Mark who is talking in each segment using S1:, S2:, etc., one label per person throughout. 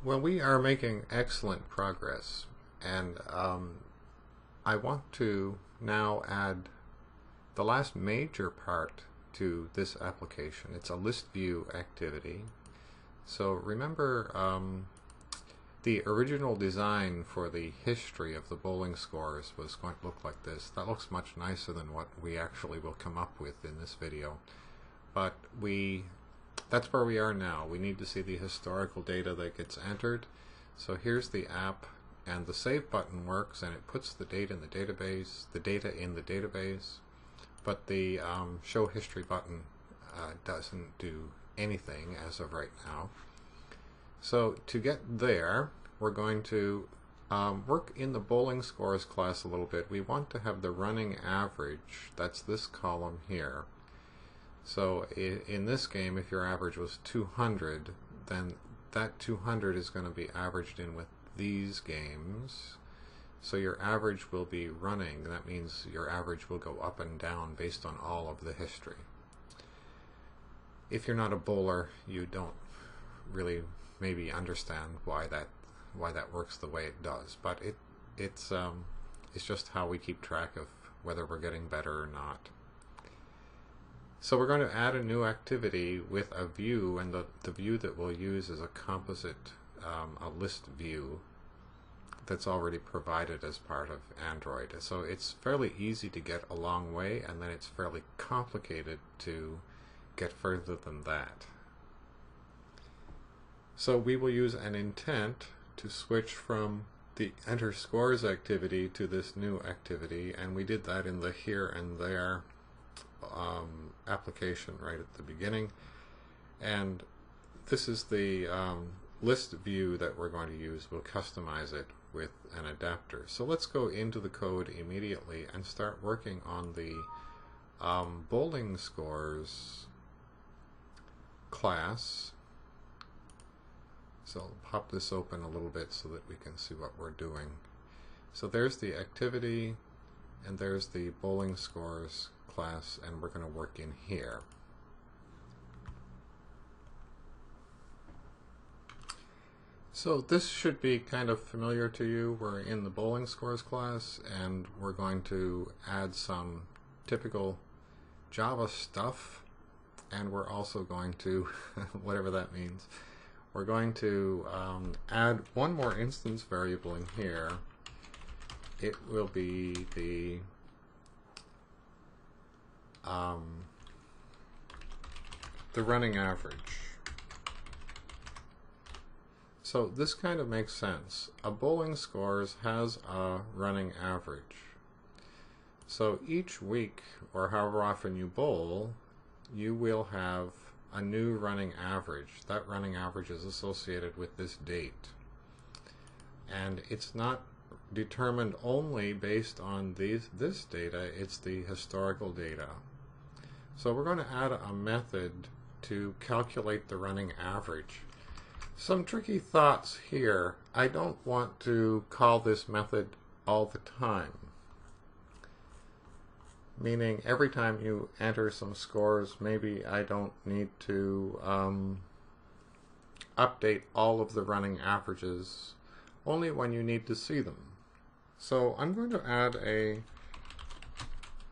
S1: Well, we are making excellent progress, and I want to now add the last major part to this application. It's a Listview activity. So remember the original design for the history of the bowling scores was going to look like this. That looks much nicer than what we actually will come up with in this video. But that's where we are now. We need to see the historical data that gets entered. So here's the app, and the save button works, and it puts the data in the database, but the show history button doesn't do anything as of right now. So to get there, we're going to work in the bowling scores class a little bit. We want to have the running average, that's this column here. So in this game, if your average was 200, then that 200 is going to be averaged in with these games. So your average will be running. That means your average will go up and down based on all of the history. If you're not a bowler, you don't really maybe understand why that works the way it does. But it's just how we keep track of whether we're getting better or not. So we're going to add a new activity with a view, and the view that we'll use is a composite, a list view that's already provided as part of Android. So it's fairly easy to get a long way, and then it's fairly complicated to get further than that. So we will use an intent to switch from the enter scores activity to this new activity, and we did that in the here and there application right at the beginning. And this is the list view that we're going to use. We'll customize it with an adapter. So let's go into the code immediately and start working on the bowling scores class. So I'll pop this open a little bit so that we can see what we're doing. So there's the activity, and there's the bowling scores class, and we're going to work in here. So this should be kind of familiar to you. We're in the bowling scores class, and we're going to add some typical Java stuff, and we're also going to whatever that means, we're going to add one more instance variable in here. It will be the running average. So this kind of makes sense. A bowling scores has a running average. So each week, or however often you bowl, you will have a new running average. That running average is associated with this date. And it's not determined only based on this data, it's the historical data. So we're going to add a method to calculate the running average. Some tricky thoughts here. I don't want to call this method all the time. Meaning every time you enter some scores, maybe I don't need to update all of the running averages, only when you need to see them. So I'm going to add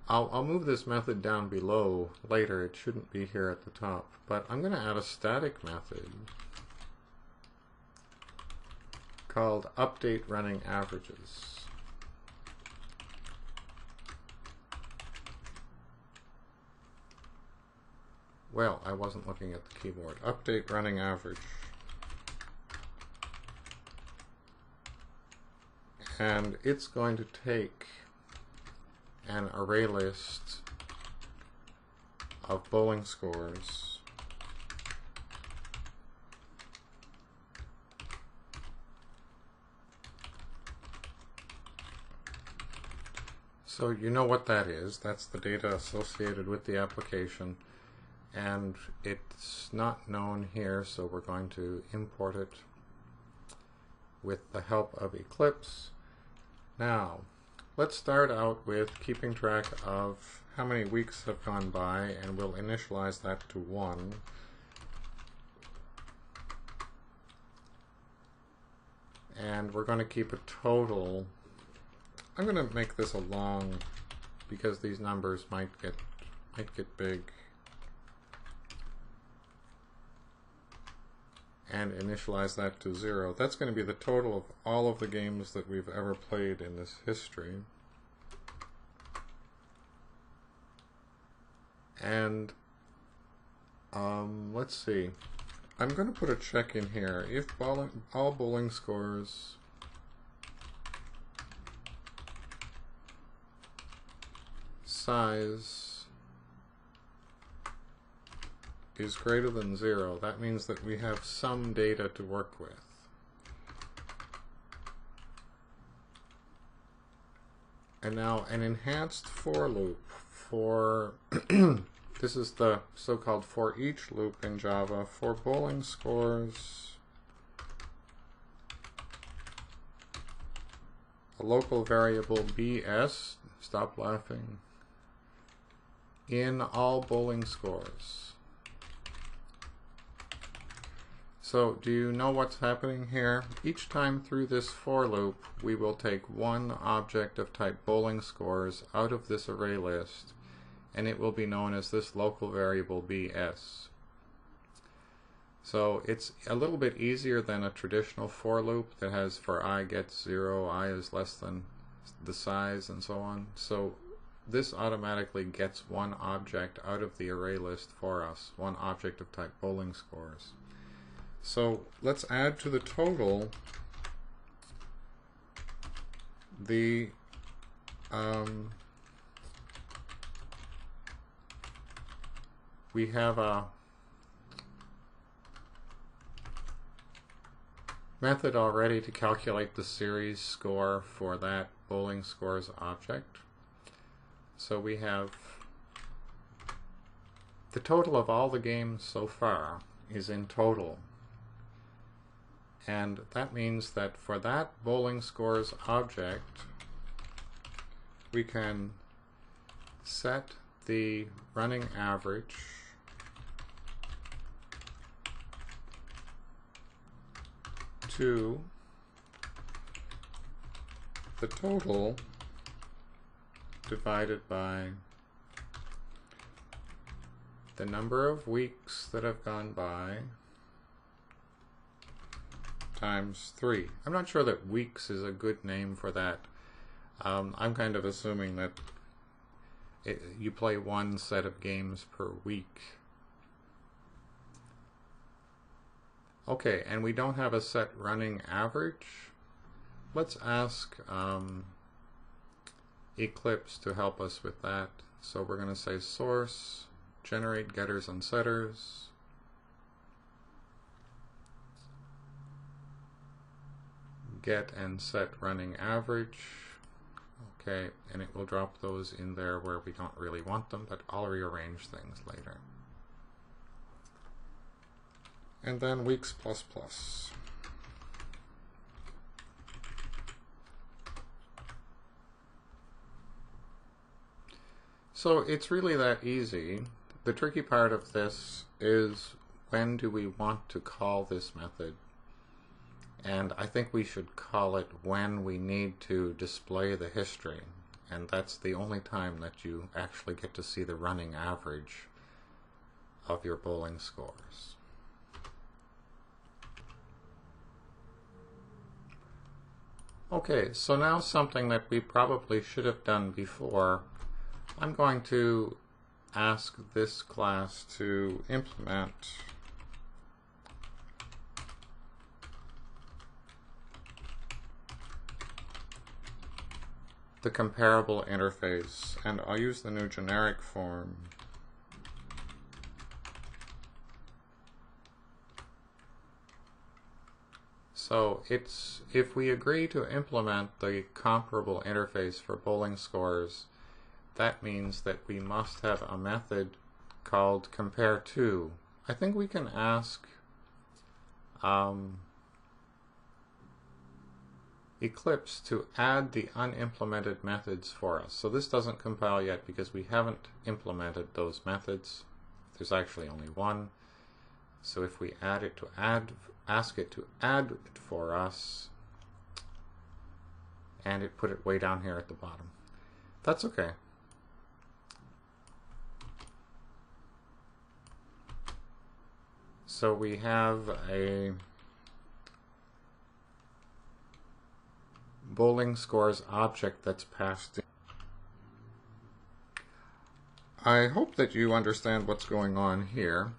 S1: I'll move this method down below later. It shouldn't be here at the top, but I'm going to add a static method called update running averages. Well, I wasn't looking at the keyboard. Update running average. And it's going to take an array list of bowling scores so you know what that is. That's the data associated with the application, and it's not known here, so we're going to import it with the help of Eclipse. Now, let's start out with keeping track of how many weeks have gone by, and we'll initialize that to 1. and we're going to keep a total. I'm going to make this a long, because these numbers might get big, and initialize that to 0. That's going to be the total of all of the games that we've ever played in this history. And let's see. I'm going to put a check in here. If all bowling scores size is greater than 0, that means that we have some data to work with. And now an enhanced for loop for this is the so-called for each loop in Java for bowling scores. A local variable BS, stop laughing, in all bowling scores. So do you know what's happening here? Each time through this for loop, we will take one object of type bowling scores out of this array list, and it will be known as this local variable BS. So it's a little bit easier than a traditional for loop that has for I gets 0, I is less than the size, and so on. So this automatically gets one object out of the array list for us, one object of type bowling scores. So let's add to the total the we have a method already to calculate the series score for that bowling scores object. So we have the total of all the games so far is in total. And that means that for that bowling scores object, we can set the running average to the total divided by the number of weeks that have gone by times 3. I'm not sure that weeks is a good name for that. I'm kind of assuming that you play one set of games per week. Okay, and we don't have a set running average. Let's ask Eclipse to help us with that. So we're going to say source, generate getters and setters. Get and set running average. Okay, and it will drop those in there where we don't really want them, but I'll rearrange things later. And then weeks plus plus. So it's really that easy. The tricky part of this is, when do we want to call this method? And I think we should call it when we need to display the history. And that's the only time that you actually get to see the running average of your bowling scores. Okay, so now something that we probably should have done before. I'm going to ask this class to implement the comparable interface, and I'll use the new generic form. So it's, if we agree to implement the comparable interface for bowling scores, that means that we must have a method called compare_to. I think we can ask Eclipse to add the unimplemented methods for us. So this doesn't compile yet because we haven't implemented those methods. There's actually only one. So if we ask it to add it for us, and it put it way down here at the bottom. That's okay. So we have a bowling scores object that's passed in. I hope that you understand what's going on here.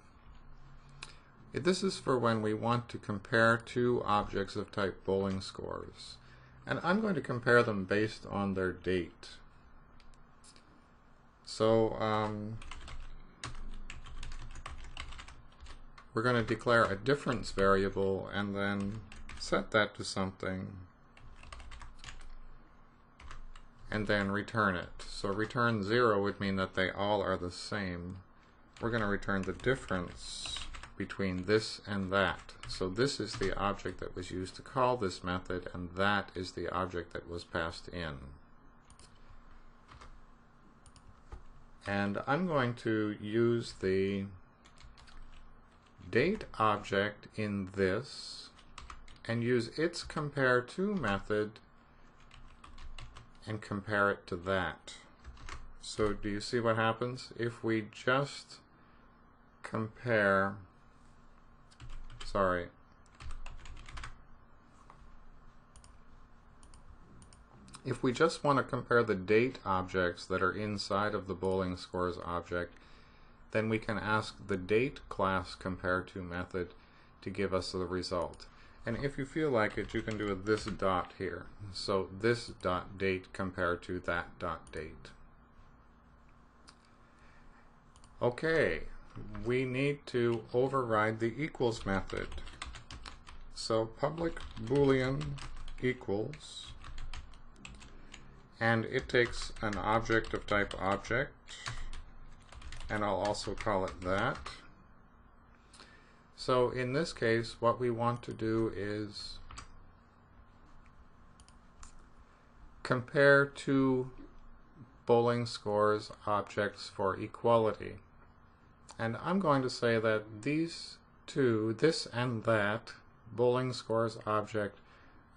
S1: This is for when we want to compare two objects of type bowling scores. And I'm going to compare them based on their date. So we're going to declare a difference variable and then set that to something and then return it. So return 0 would mean that they all are the same. We're going to return the difference between this and that. So this is the object that was used to call this method, and that is the object that was passed in. And I'm going to use the date object in this and use its compare_to method and compare it to that. So do you see what happens? If we just compare, if we just want to compare the date objects that are inside of the bowling scores object, then we can ask the date class compare_to method to give us the result. And if you feel like it, you can do a this dot here. So this dot date compare_to that dot date. Okay, we need to override the equals method. So public boolean equals, and it takes an object of type object, and I'll also call it that. So in this case, what we want to do is compare two bowling scores objects for equality. And I'm going to say that these two, this and that, bowling scores object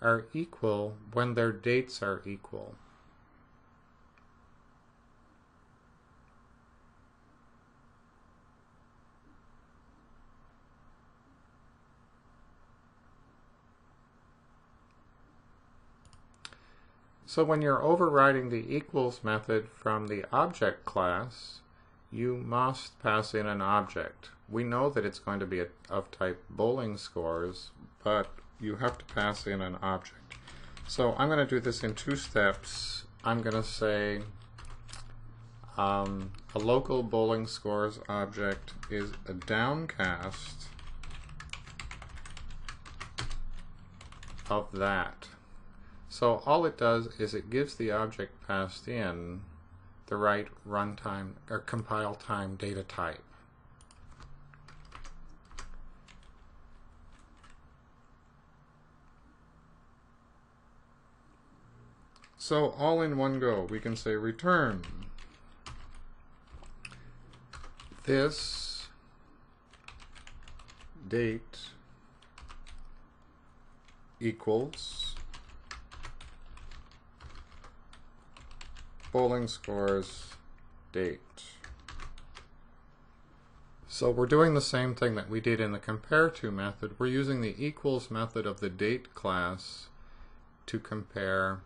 S1: are equal when their dates are equal. So when you're overriding the equals method from the object class, you must pass in an object. We know that it's going to be of type bowling scores, but you have to pass in an object. So I'm going to do this in 2 steps. I'm going to say a local bowling scores object is a downcast of that. So all it does is it gives the object passed in the right runtime or compile time data type. So all in one go, we can say return this date equals bowling scores date. So we're doing the same thing that we did in the compare_to method. We're using the equals method of the date class to compare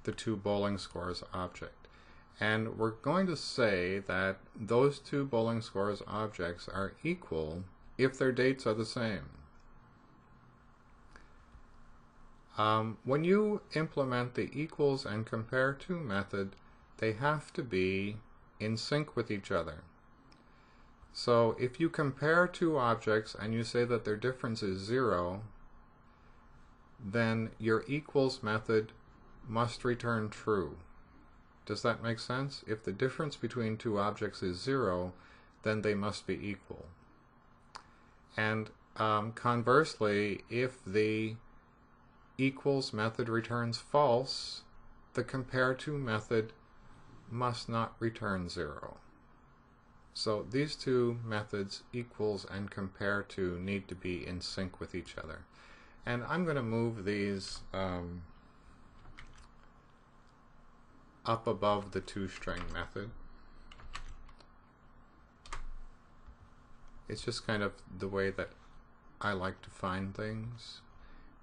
S1: the two bowling scores object. And we're going to say that those two bowling scores objects are equal if their dates are the same. When you implement the equals and compare_to method, they have to be in sync with each other. So if you compare two objects and you say that their difference is 0, then your equals method must return true. Does that make sense? If the difference between two objects is 0, then they must be equal. And conversely, if the equals method returns false, the compare_to method must not return 0. So these two methods, equals and compare_to, need to be in sync with each other. And I'm going to move these up above the toString method. It's just kind of the way that I like to find things.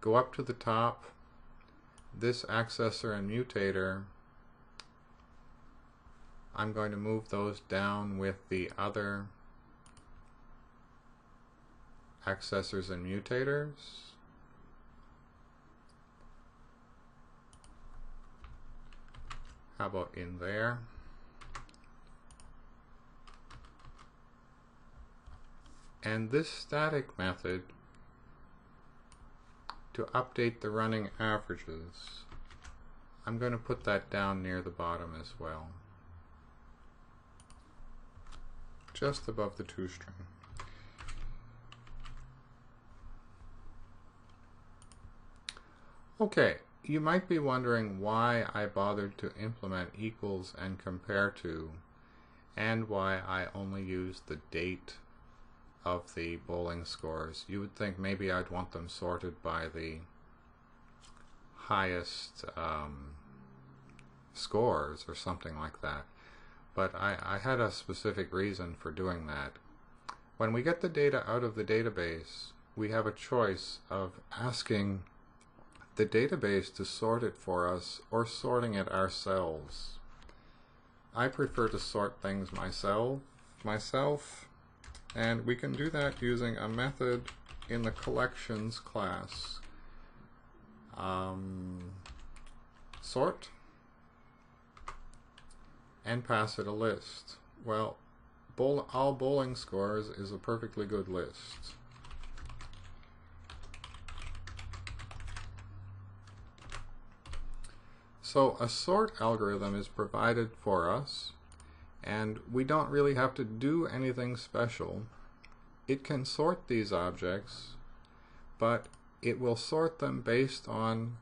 S1: Go up to the top. This accessor and mutator, I'm going to move those down with the other accessors and mutators. How about in there? And this static method, to update the running averages, I'm going to put that down near the bottom as well, just above the toString. Okay, you might be wondering why I bothered to implement equals and compare to, and why I only used the date of the bowling scores. You would think maybe I'd want them sorted by the highest scores or something like that. But I had a specific reason for doing that. When we get the data out of the database, we have a choice of asking the database to sort it for us or sorting it ourselves. I prefer to sort things myself, and we can do that using a method in the collections class. Sort, and pass it a list. Well, all bowling scores is a perfectly good list. So a sort algorithm is provided for us, and we don't really have to do anything special. It can sort these objects, but it will sort them based on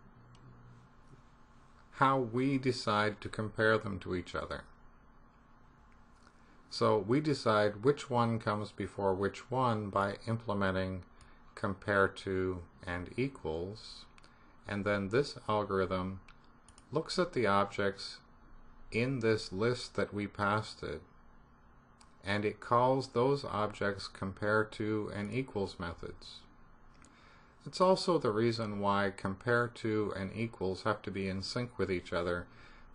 S1: how we decide to compare them to each other. So we decide which one comes before which one by implementing compare to and equals, and then this algorithm looks at the objects in this list that we passed it, and it calls those objects compare to and equals methods. It's also the reason why compare to and equals have to be in sync with each other,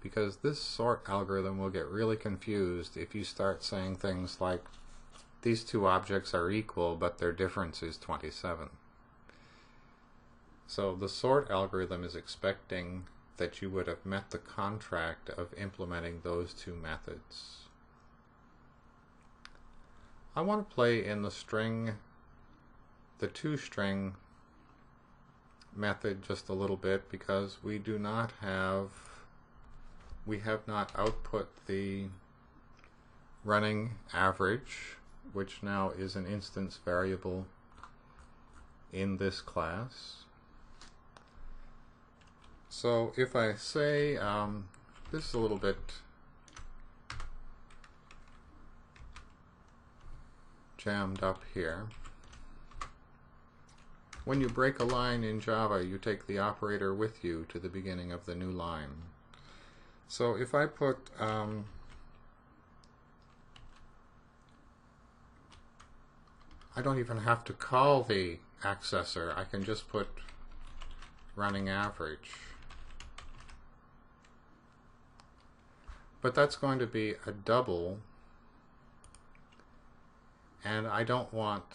S1: because this sort algorithm will get really confused if you start saying things like these two objects are equal but their difference is 27. So the sort algorithm is expecting that you would have met the contract of implementing those two methods. I want to play in the toString method just a little bit, because we have not output the running average, which now is an instance variable in this class. So if I say, this is a little bit jammed up here. When you break a line in Java, you take the operator with you to the beginning of the new line. So if I put I don't even have to call the accessor. I can just put running average. But that's going to be a double, and I don't want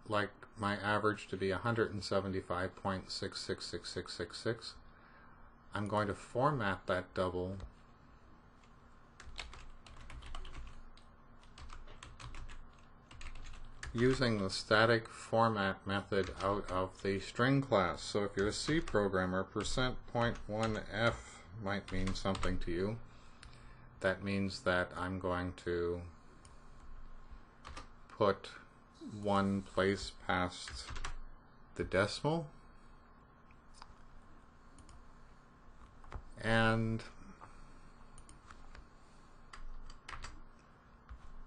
S1: like my average to be 175.666666. I'm going to format that double using the static format method out of the string class. So if you're a C programmer, %.1f might mean something to you. That means that I'm going to put one place past the decimal, and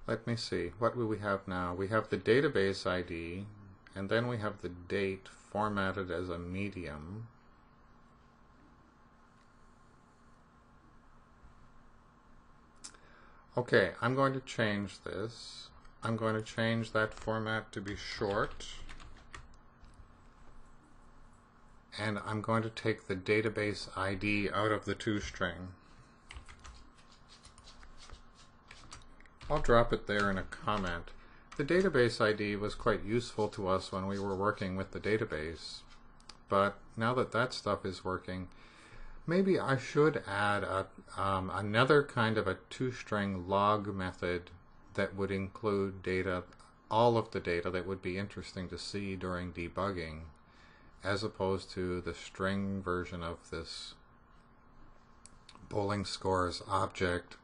S1: let me see, what do we have now? We have the database ID, and then we have the date formatted as a medium. Okay, I'm going to change this. I'm going to change that format to be short. And I'm going to take the database ID out of the toString. I'll drop it there in a comment. The database ID was quite useful to us when we were working with the database, but now that that stuff is working, maybe I should add another kind of a toString log method that would include data, all of the data that would be interesting to see during debugging, as opposed to the string version of this bowling scores object,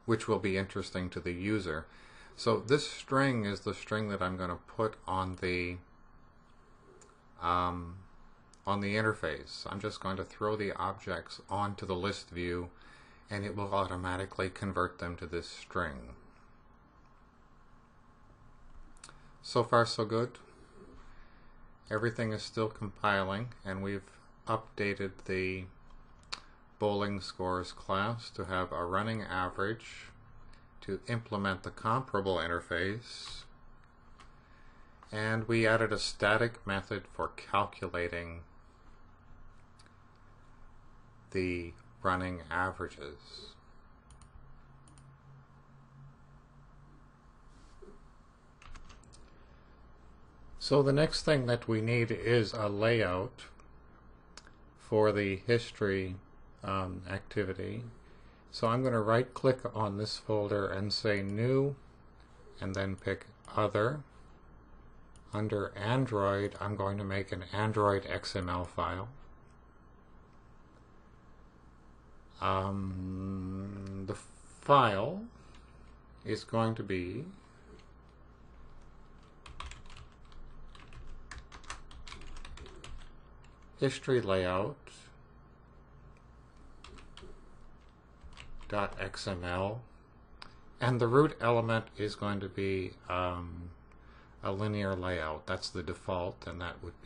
S1: which will be interesting to the user. So this string is the string that I'm going to put on the interface. I'm just going to throw the objects onto the list view, and it will automatically convert them to this string. So far so good. Everything is still compiling, and we've updated the bowling scores class to have a running average, to implement the comparable interface, and we added a static method for calculating the running averages. So the next thing that we need is a layout for the history activity. So I'm going to right click on this folder and say new, and then pick other. Under Android, I'm going to make an Android XML file. The file is going to be history layout .xml, and the root element is going to be a linear layout. That's the default, and that would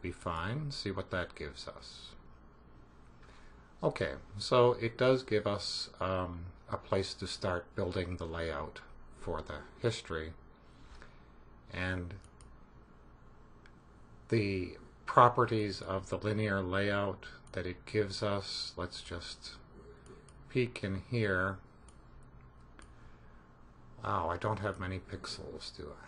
S1: be fine. See what that gives us. Okay, so it does give us a place to start building the layout for the history, and the properties of the linear layout that it gives us, let's just peek in here. Oh, I don't have many pixels, do I?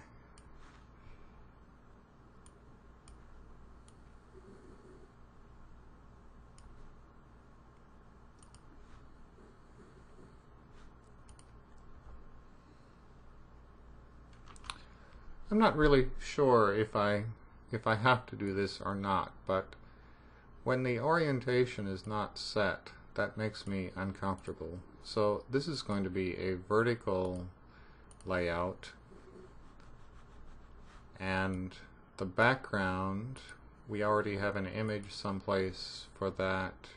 S1: I'm not really sure if I have to do this or not, but when the orientation is not set, that makes me uncomfortable. So this is going to be a vertical layout, and the background, we already have an image someplace for that.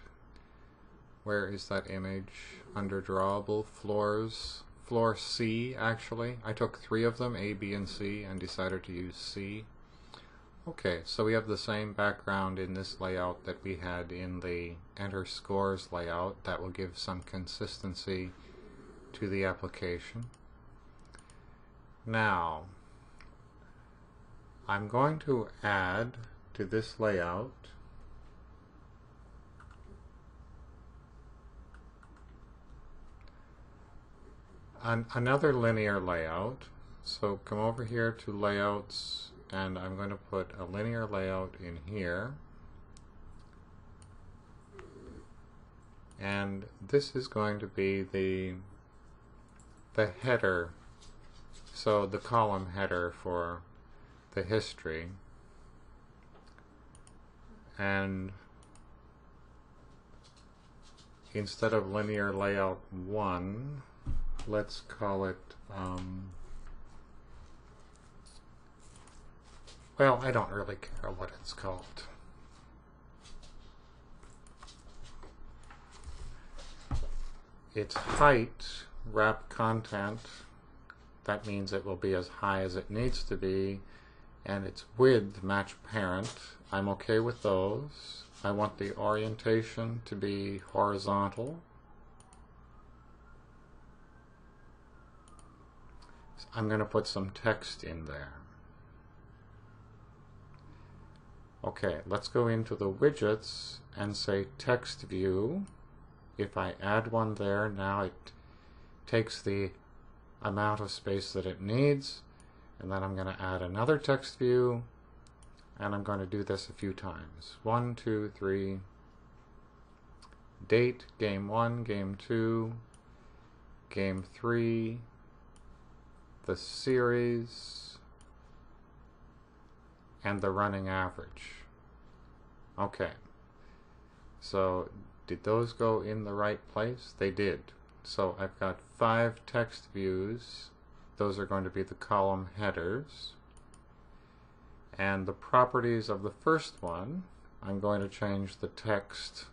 S1: Where is that image? Under drawable floors. Floor C, actually. I took 3 of them, A, B, and C, and decided to use C. Okay, so we have the same background in this layout that we had in the Enter Scores layout. That will give some consistency to the application. Now, I'm going to add to this layout another linear layout. So come over here to Layouts, and I'm going to put a linear layout in here. And this is going to be the header, so the column header for the history. And instead of linear layout 1, let's call it, well, I don't really care what it's called. It's height, wrap content. That means it will be as high as it needs to be. And it's width, match parent. I'm okay with those. I want the orientation to be horizontal. I'm going to put some text in there. Okay, let's go into the widgets and say text view. If I add one there, now it takes the amount of space that it needs, and then I'm going to add another text view, and I'm going to do this a few times. 1, 2, 3, date, game 1, game 2, game 3, the series, and the running average. Okay, so did those go in the right place? They did. So I've got 5 text views. Those are going to be the column headers. And the properties of the first one, I'm going to change the text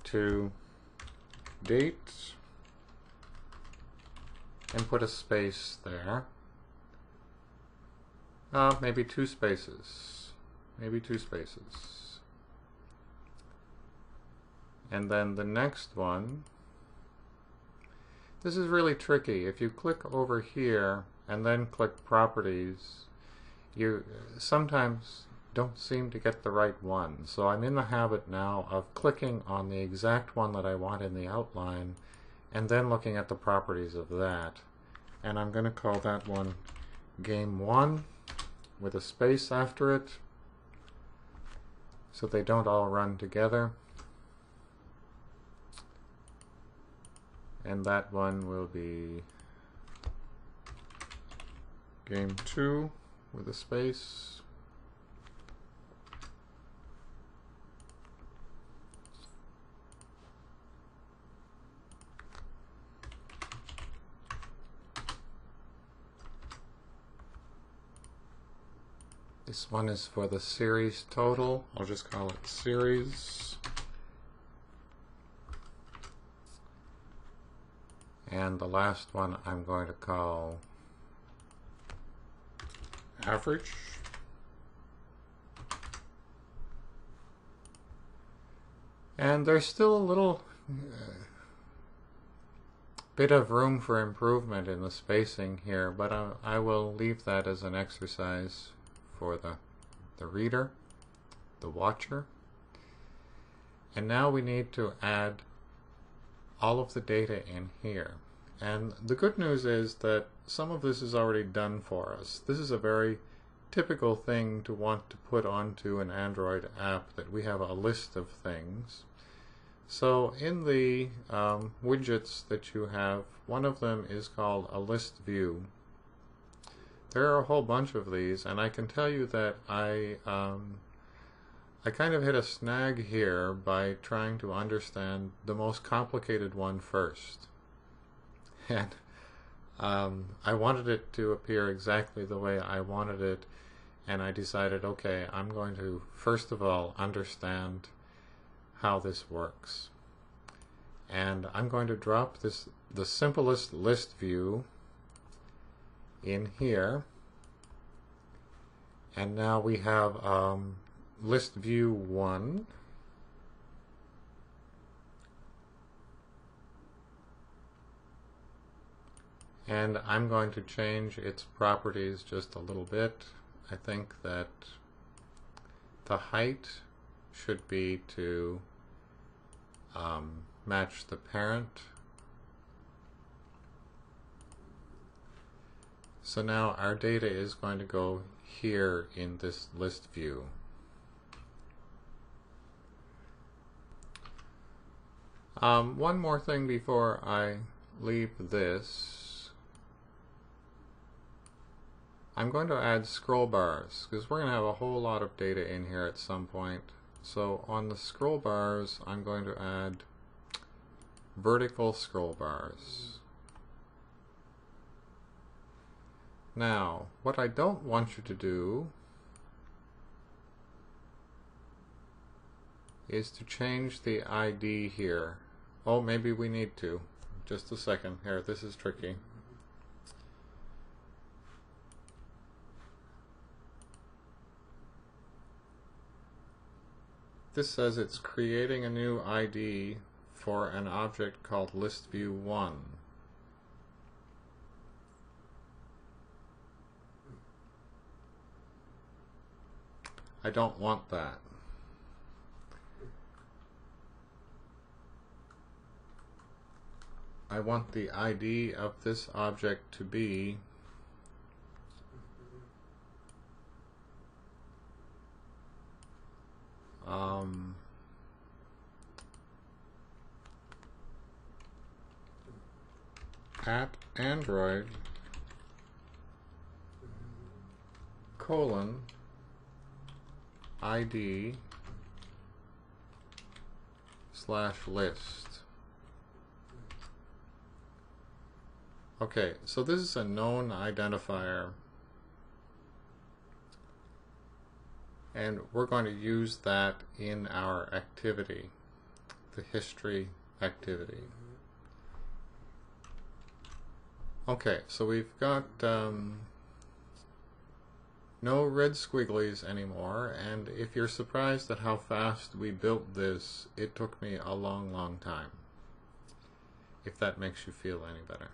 S1: to date and put a space there. Maybe 2 spaces. Maybe 2 spaces. And then the next one, this is really tricky. If you click over here and then click properties, you sometimes don't seem to get the right one. So I'm in the habit now of clicking on the exact one that I want in the outline and then looking at the properties of that. And I'm going to call that one game 1 with a space after it so they don't all run together. And that one will be game 2 with a space. This one is for the series total. I'll just call it series. And the last one I'm going to call average. And there's still a little bit of room for improvement in the spacing here, but I will leave that as an exercise for the reader, the watcher. And now we need to add all of the data in here. And the good news is that some of this is already done for us. This is a very typical thing to want to put onto an Android app, that we have a list of things. So in the widgets that you have, one of them is called a list view. There are a whole bunch of these, and I can tell you that I kind of hit a snag here by trying to understand the most complicated one first. And I wanted it to appear exactly the way I wanted it, and I decided, okay, I'm going to first of all understand how this works. And I'm going to drop the simplest list view in here, and now we have list view 1, and I'm going to change its properties just a little bit. I think that the height should be to match the parent. So now our data is going to go here in this list view. One more thing before I leave this. I'm going to add scroll bars, because we're going to have a whole lot of data in here at some point. So on the scroll bars, I'm going to add vertical scroll bars. Now, what I don't want you to do is to change the ID here. Oh, maybe we need to. Just a second here, this is tricky. This says it's creating a new ID for an object called Listview 1. I don't want that. I want the ID of this object to be at Android ID /list. Okay, so this is a known identifier, and we're going to use that in our activity, the history activity. Okay, so we've got no red squigglies anymore, and if you're surprised at how fast we built this, it took me a long time, if that makes you feel any better.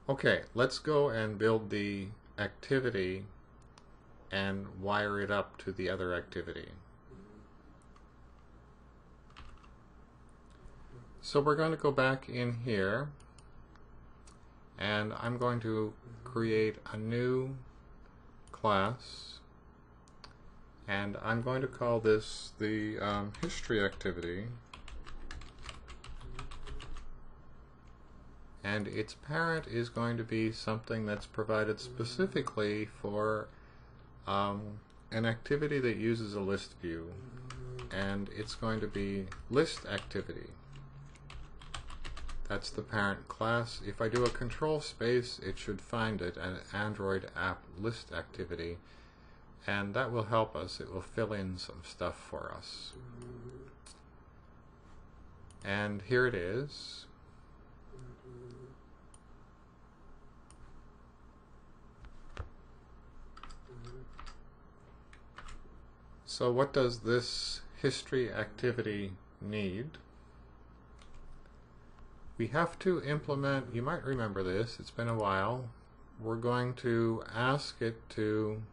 S1: Okay, let's go and build the activity and wire it up to the other activity. So we're going to go back in here, and I'm going to create a new class, and I'm going to call this the history activity, and its parent is going to be something that's provided specifically for an activity that uses a list view, and it's going to be list activity. That's the parent class. If I do a control space, it should find it, an Android app list activity, and that will help us. It will fill in some stuff for us. And here it is. So what does this history activity need? We have to implement, you might remember this, it's been a while. We're going to ask it to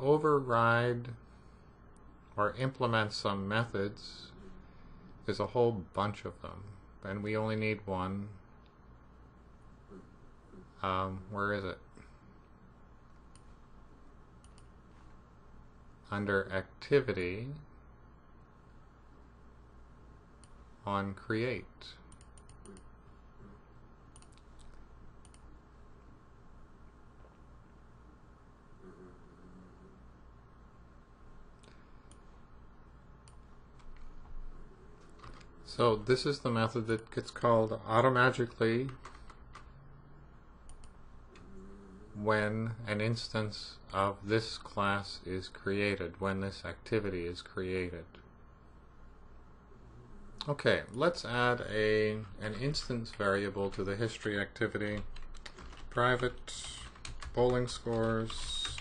S1: override or implement some methods. There's a whole bunch of them, and we only need one. Where is it? Under activity, on create. So this is the method that gets called automatically when an instance of this class is created, when this activity is created. Okay, let's add an instance variable to the history activity. Private bowling scores.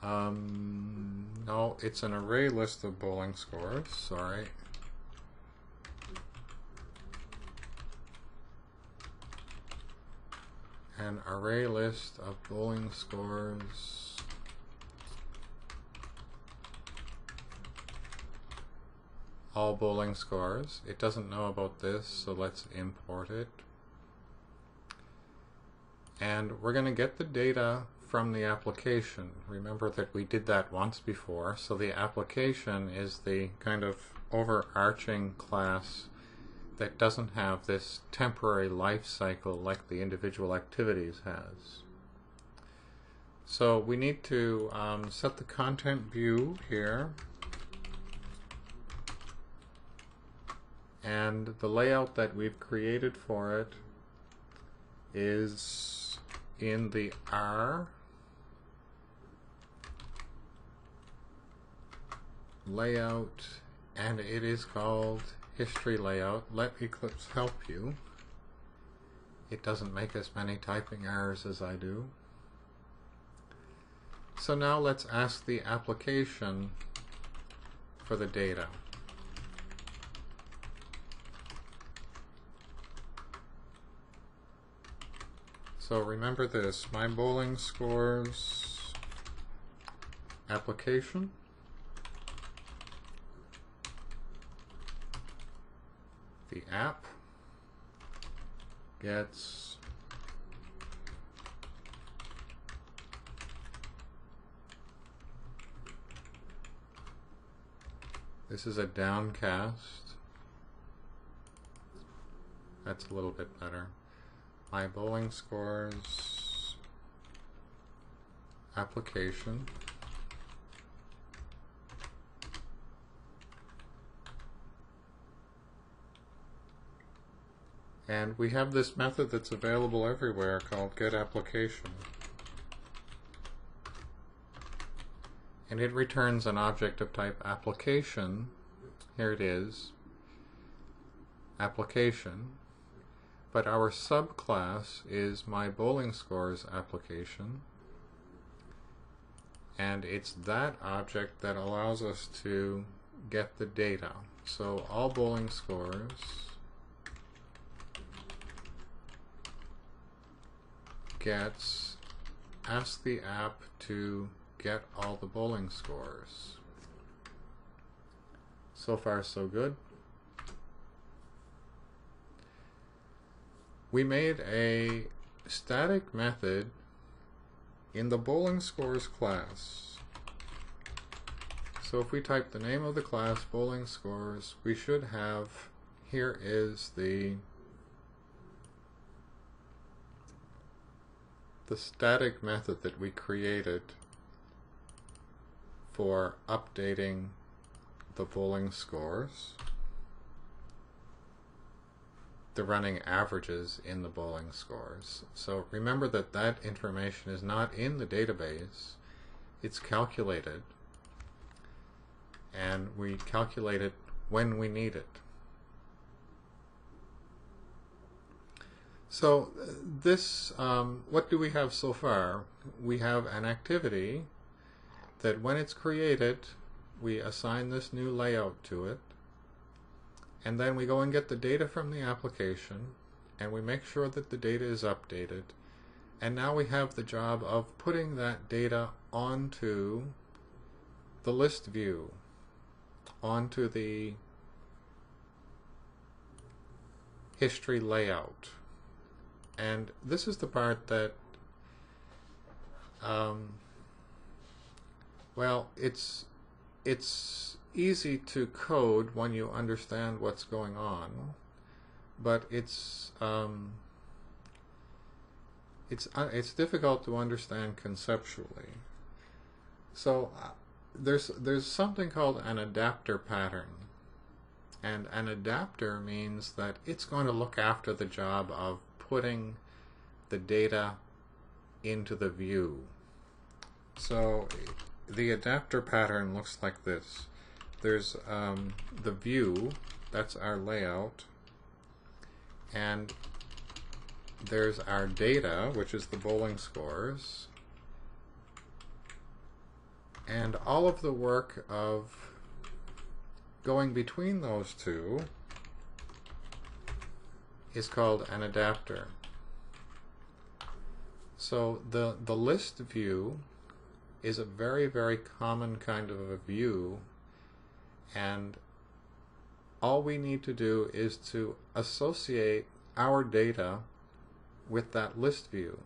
S1: No, it's an array list of bowling scores, sorry. An array list of bowling scores. All bowling scores. It doesn't know about this, so let's import it. And we're going to get the data from the application. Remember that we did that once before, so the application is the kind of overarching class that doesn't have this temporary life cycle like the individual activities has. So we need to set the content view here, and the layout that we've created for it is in the R layout, and it is called history layout. Let Eclipse help you. It doesn't make as many typing errors as I do. So now let's ask the application for the data. So remember this, my bowling scores application the app gets this is a downcast. That's a little bit better. My bowling scores application and we have this method that's available everywhere called getApplication, and it returns an object of type application. Here it is, application, but our subclass is my bowling scores application, and it's that object that allows us to get the data. So all bowling scores gets ask the app to get all the bowling scores. So far so good. We made a static method in the bowling scores class. So if we type the name of the class bowling scores, we should have, here is the static method that we created for updating the bowling scores, the running averages in the bowling scores. So remember that that information is not in the database, it's calculated, and we calculate it when we need it. So this, what do we have so far? We have an activity that when it's created, we assign this new layout to it, and then we go and get the data from the application, and we make sure that the data is updated, and now we have the job of putting that data onto the list view, onto the history layout. And this is the part that, well, it's easy to code when you understand what's going on, but it's difficult to understand conceptually. So there's something called an adapter pattern, and an adapter means that it's going to look after the job of putting the data into the view. So the adapter pattern looks like this. There's the view, that's our layout, and there's our data, which is the bowling scores, and all of the work of going between those two is called an adapter. So the list view is a very, very common kind of a view, and all we need to do is to associate our data with that list view.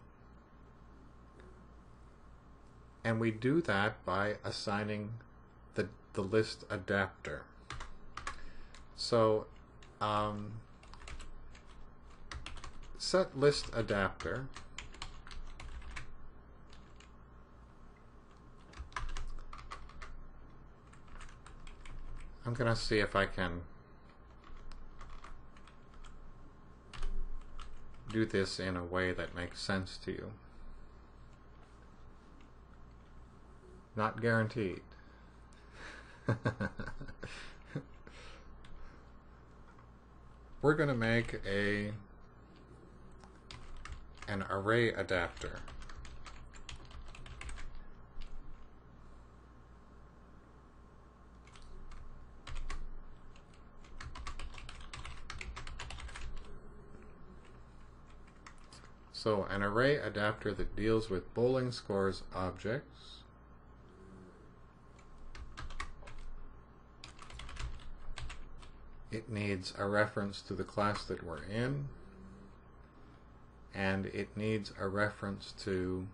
S1: And we do that by assigning the list adapter. So set list adapter I'm gonna see if I can do this in a way that makes sense to you. Not guaranteed. We're going to make an array adapter. So an array adapter that deals with bowling scores objects it needs a reference to the class that we're in, and it needs a reference to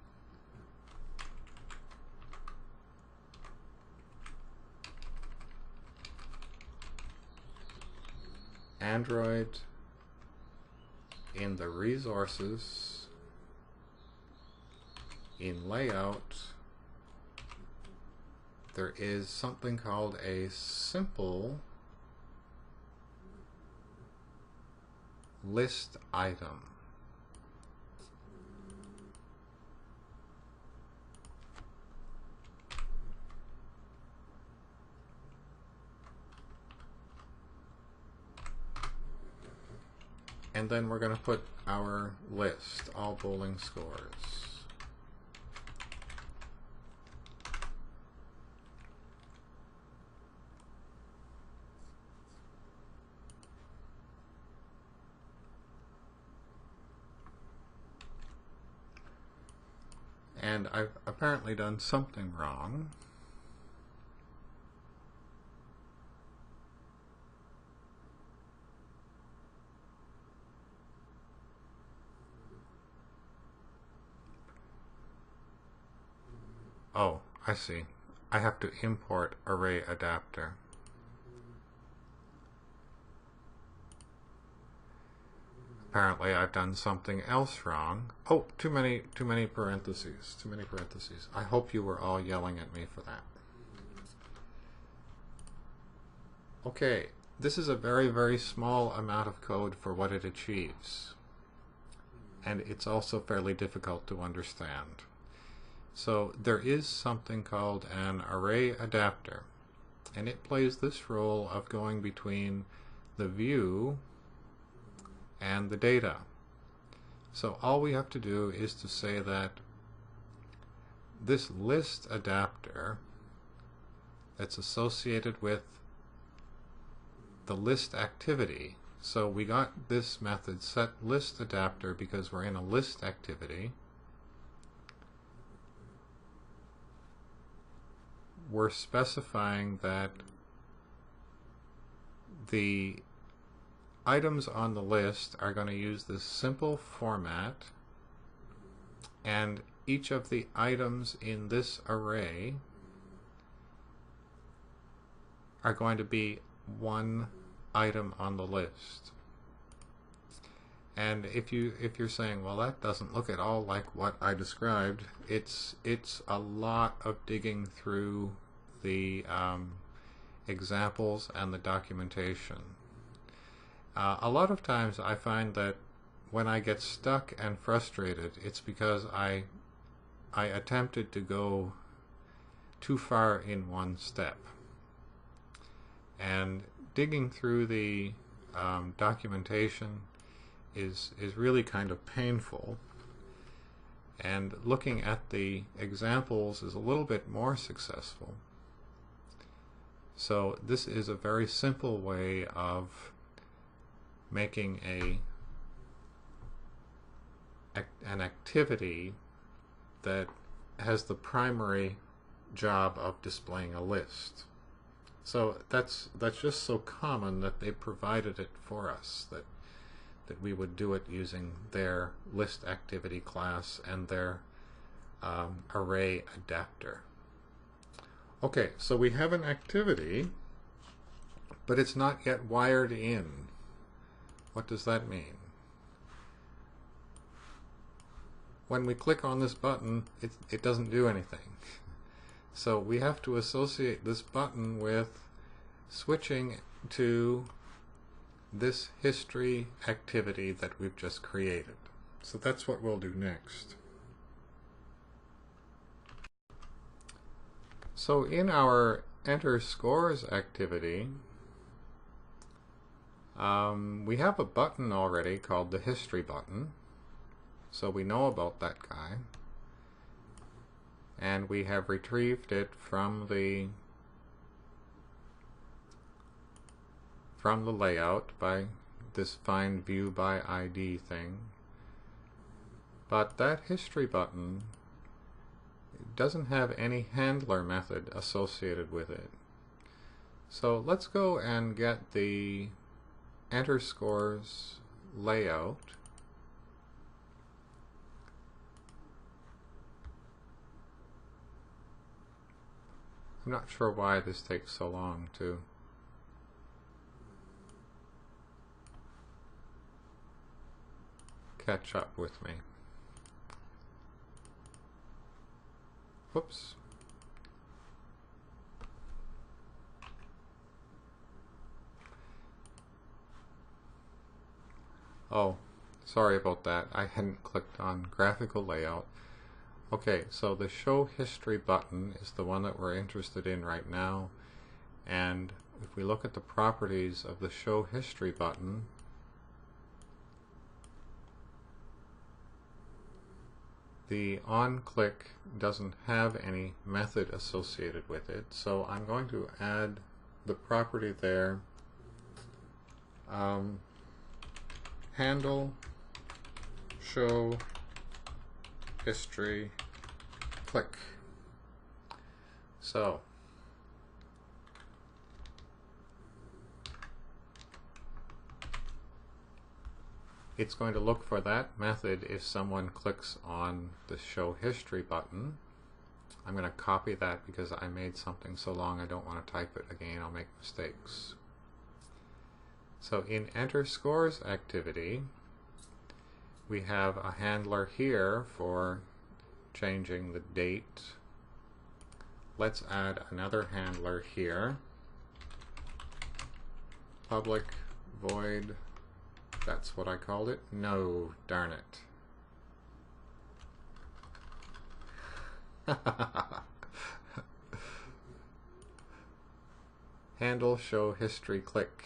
S1: Android in the resources, in layout. There is something called a simple list item. And then we're going to put our list, all bowling scores. And I've apparently done something wrong. Oh, I see. I have to import array adapter. Apparently I've done something else wrong. Oh, too many parentheses. Too many parentheses. I hope you were all yelling at me for that. Okay, this is a very, very small amount of code for what it achieves. And it's also fairly difficult to understand. So there is something called an array adapter, and it plays this role of going between the view and the data. So all we have to do is to say that this list adapter that's associated with the list activity. So we got this method set list adapter because we're in a list activity. We're specifying that the items on the list are going to use this simple format, and each of the items in this array are going to be one item on the list. And if you're saying, well, that doesn't look at all like what I described, it's a lot of digging through the examples and the documentation. A lot of times I find that when I get stuck and frustrated, it's because I attempted to go too far in one step. And digging through the documentation is really kind of painful, and looking at the examples is a little bit more successful. So this is a very simple way of making an activity that has the primary job of displaying a list. So that's just so common that they provided it for us, that we would do it using their list activity class and their array adapter. Okay, so we have an activity, but it's not yet wired in. What does that mean? When we click on this button, it doesn't do anything. So we have to associate this button with switching to this history activity that we've just created. So that's what we'll do next. So in our enter scores activity, we have a button already called the history button. So we know about that guy. And we have retrieved it from the layout by this find view by ID thing. But that history button doesn't have any handler method associated with it. So let's go and get the enter scores layout. I'm not sure why this takes so long to catch up with me. Whoops. Oh, sorry about that. I hadn't clicked on graphical layout. Okay, so the show history button is the one that we're interested in right now. And if we look at the properties of the show history button, the on click doesn't have any method associated with it. So I'm going to add the property there. Handle show history click. So it's going to look for that method if someone clicks on the show history button. I'm going to copy that because I made something so long I don't want to type it again. I'll make mistakes. So in enter scores activity, we have a handler here for changing the date. Let's add another handler here. Public void, that's what I called it. No, darn it. Handle show history click.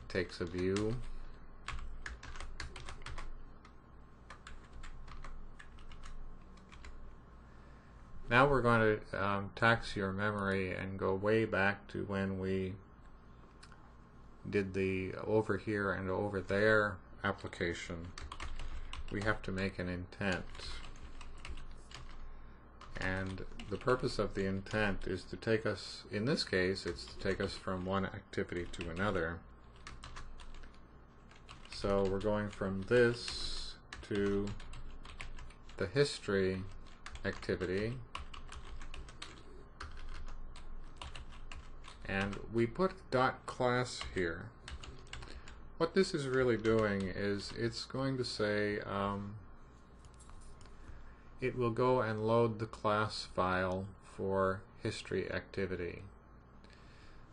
S1: Takes a view. Now we're going to tax your memory and go way back to when we did the over here and over there application. We have to make an intent. And the purpose of the intent is to take us, in this case, it's to take us from one activity to another. So we're going from this to the history activity, and we put .class here. What this is really doing is it's going to say it will go and load the class file for history activity.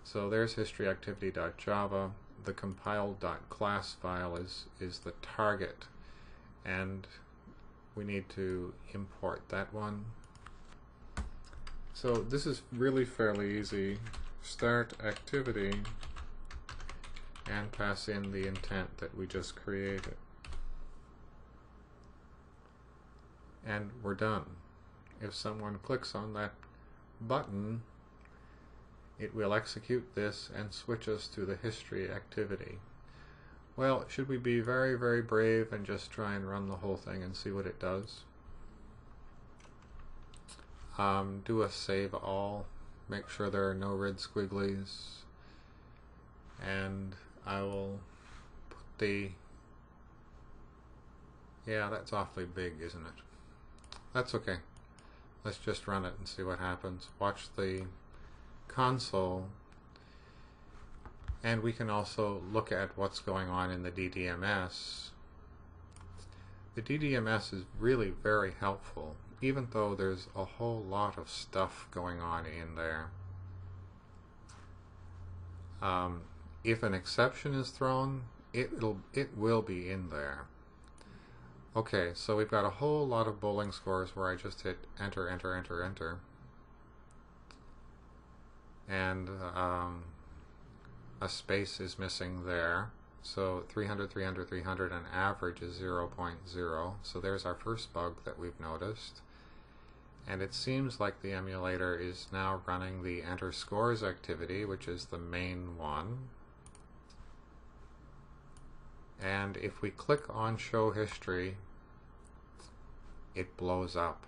S1: So there's historyactivity.java. The compiled.class file is the target, and we need to import that one. So this is really fairly easy. Start activity and pass in the intent that we just created. And we're done. If someone clicks on that button, it will execute this and switch us to the history activity. Well, should we be very, very brave and just try and run the whole thing and see what it does? Do a save all, make sure there are no red squigglies, and I will put the, yeah, that's awfully big, isn't it? That's okay. Let's just run it and see what happens. Watch the console, and we can also look at what's going on in the DDMS. The DDMS is really very helpful, even though there's a whole lot of stuff going on in there. If an exception is thrown, it will be in there. Okay, so we've got a whole lot of bowling scores where I just hit enter, enter, enter, enter. And a space is missing there. So 300, 300, 300, and average is 0.0. So there's our first bug that we've noticed. And it seems like the emulator is now running the enter scores activity, which is the main one. And if we click on show history, it blows up.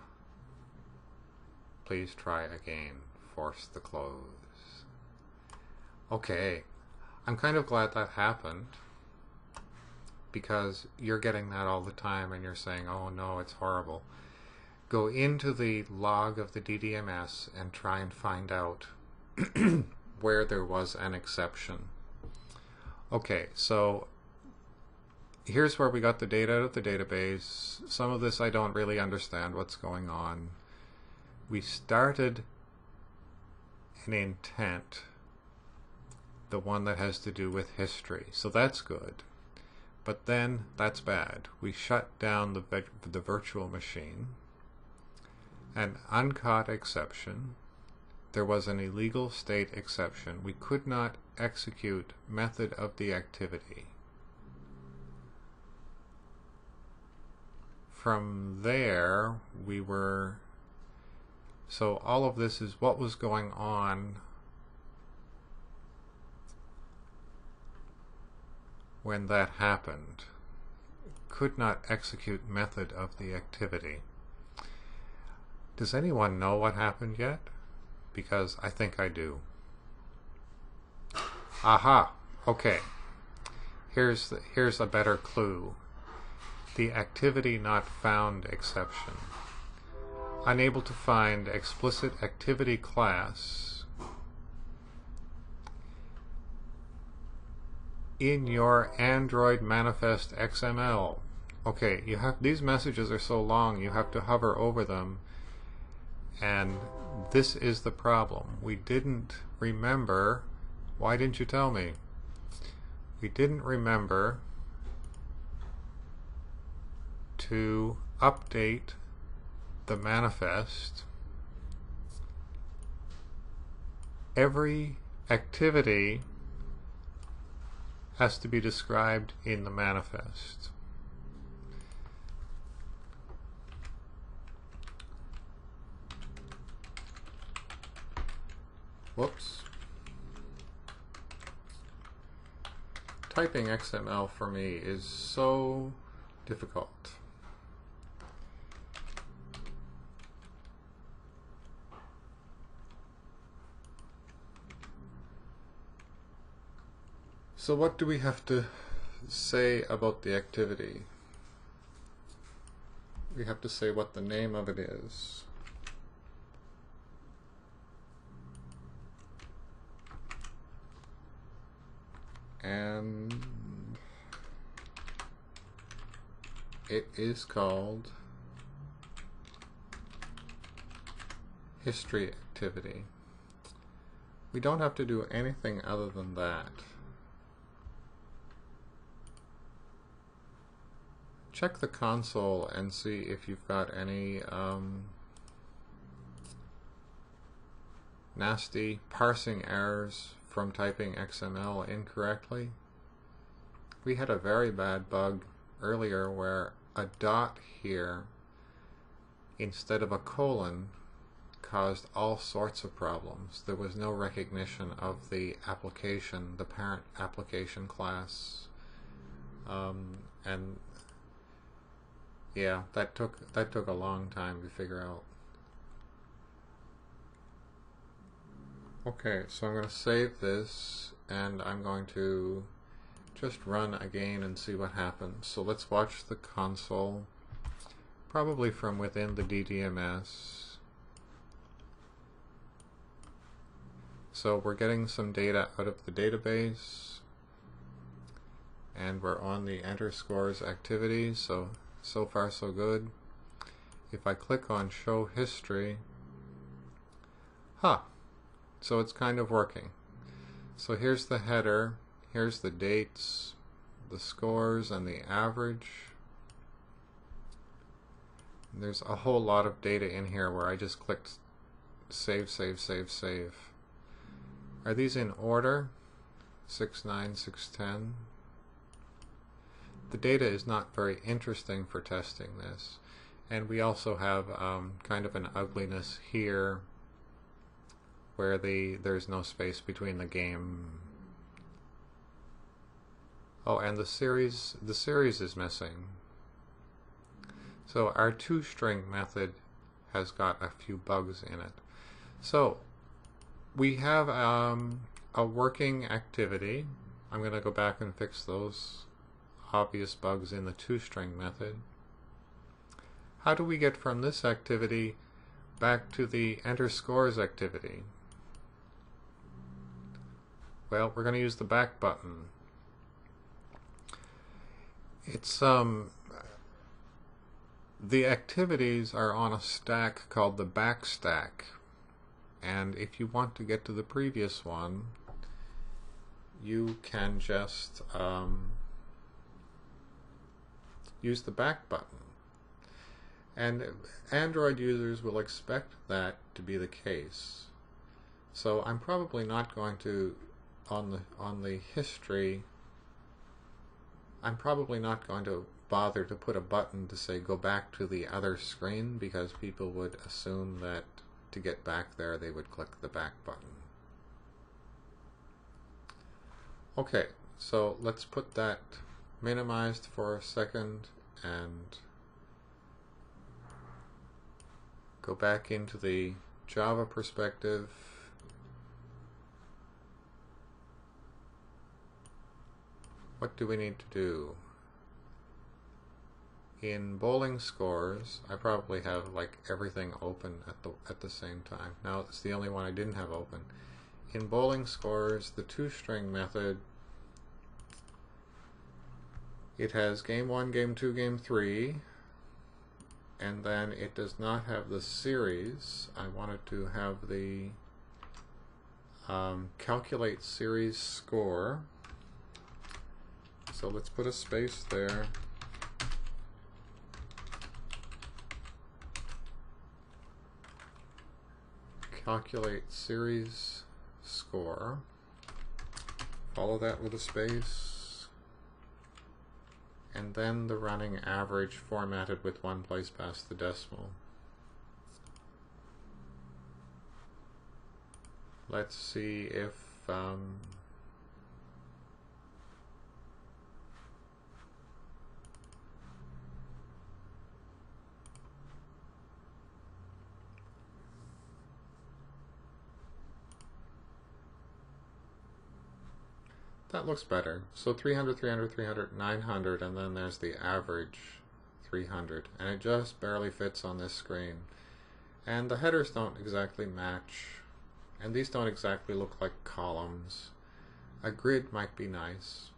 S1: Please try again. Force the close. Okay, I'm kind of glad that happened, because you're getting that all the time and you're saying, oh no, it's horrible. Go into the log of the DDMS and try and find out where there was an exception. Okay, so here's where we got the data out of the database. Some of this I don't really understand what's going on. We started an intent, the one that has to do with history, so that's good. But then that's bad. We shut down the virtual machine. An uncaught exception. There was an illegal state exception. We could not execute method of the activity. From there, we were... So all of this is what was going on when that happened. Could not execute method of the activity. Does anyone know what happened yet? Because I think I do. Aha! Okay. Here's a better clue. The activity not found exception. Unable to find explicit activity class in your Android manifest XML. Okay, you have these messages are so long you have to hover over them. And this is the problem. We didn't remember. Why didn't you tell me? We didn't remember to update the manifest. Every activity has to be described in the manifest. Whoops. Typing XML for me is so difficult. So what do we have to say about the activity? We have to say what the name of it is. And it is called history activity. We don't have to do anything other than that. Check the console and see if you've got any nasty parsing errors from typing XML incorrectly. We had a very bad bug earlier where a dot here instead of a colon caused all sorts of problems. There was no recognition of the application, the parent application class, and yeah, that took a long time to figure out. Okay, so I'm going to save this and I'm going to just run again and see what happens. So let's watch the console, probably from within the DDMS. So we're getting some data out of the database and we're on the enter scores activity, so far so good. If I click on show history, so it's kind of working. So here's the header, here's the dates, the scores, and the average. And there's a whole lot of data in here where I just clicked save, save, save, save. Are these in order? 6, 9, 6, 10. The data is not very interesting for testing this. And we also have kind of an ugliness here where there's no space between the game. Oh, and the series is missing. So our toString method has got a few bugs in it. So we have a working activity. I'm going to go back and fix those obvious bugs in the toString method. How do we get from this activity back to the enter scores activity? Well, we're going to use the back button. It's the activities are on a stack called the back stack, and if you want to get to the previous one, you can just use the back button. And Android users will expect that to be the case. So I'm probably not going to, on the history, I'm probably not going to bother to put a button to say go back to the other screen, because people would assume that to get back there they would click the back button. Okay, so let's put that minimized for a second and go back into the Java perspective. What do we need to do? In bowling scores, I probably have like everything open at the same time. Now it's the only one I didn't have open. In bowling scores, the toString method, it has game 1, game 2, game 3, and then it does not have the series. I wanted to have the calculate series score. So let's put a space there. Calculate series score. Follow that with a space. And then the running average formatted with one place past the decimal. Let's see if that looks better. So 300, 300, 300, 900, and then there's the average 300. And it just barely fits on this screen. And the headers don't exactly match. And these don't exactly look like columns. A grid might be nice.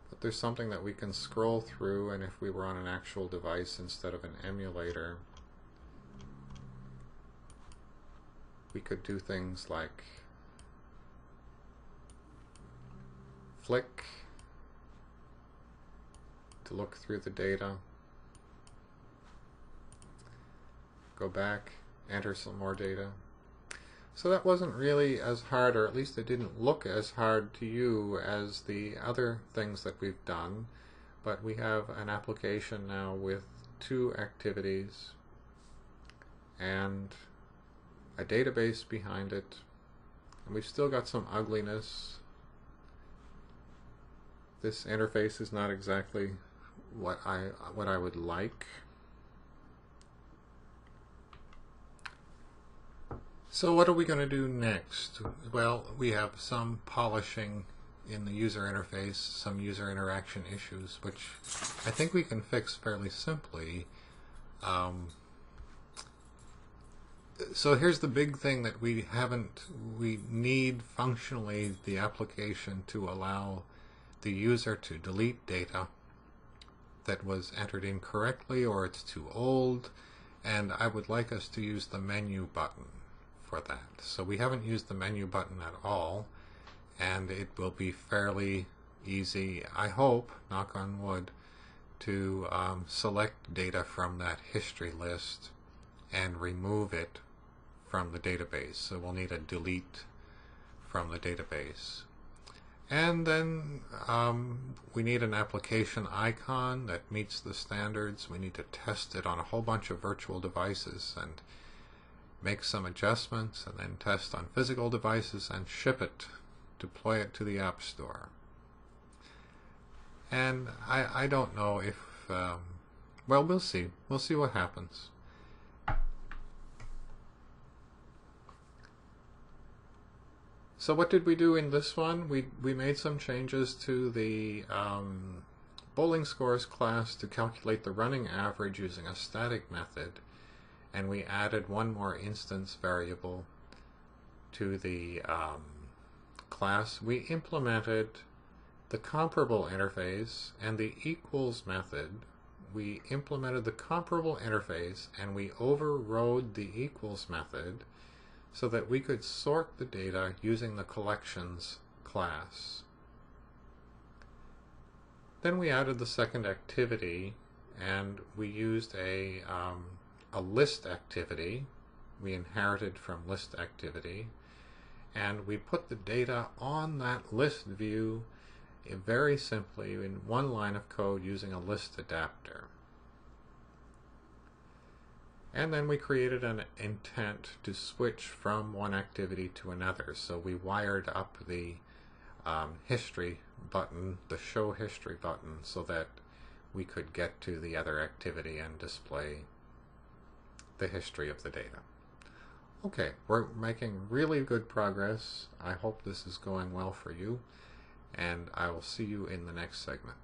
S1: But there's something that we can scroll through, and if we were on an actual device instead of an emulator, we could do things like flick to look through the data, go back, enter some more data. So that wasn't really as hard, or at least it didn't look as hard to you as the other things that we've done. But we have an application now with 2 activities and a database behind it, and we've still got some ugliness. This interface is not exactly what I would like. So what are we going to do next? Well, we have some polishing in the user interface, some user interaction issues, which I think we can fix fairly simply. So here's the big thing that we need functionally the application to allow the user to delete data that was entered incorrectly or it's too old, and I would like us to use the menu button for that. So we haven't used the menu button at all, and it will be fairly easy, I hope, knock on wood, to select data from that history list and remove it from the database. So we'll need a delete from the database. And then we need an application icon that meets the standards. We need to test it on a whole bunch of virtual devices and make some adjustments, and then test on physical devices and ship it, deploy it to the App Store. And I don't know if, well, we'll see. We'll see what happens. So what did we do in this one? We made some changes to the bowling scores class to calculate the running average using a static method, and we added one more instance variable to the class. We implemented the comparable interface and the equals method. We implemented the comparable interface and we overrode the equals method so that we could sort the data using the collections class. Then we added the second activity, and we used a list activity. We inherited from list activity, and we put the data on that list view very simply in one line of code using a list adapter. And then we created an intent to switch from one activity to another. So we wired up the history button, the show history button, so that we could get to the other activity and display the history of the data. Okay, we're making really good progress. I hope this is going well for you, and I will see you in the next segment.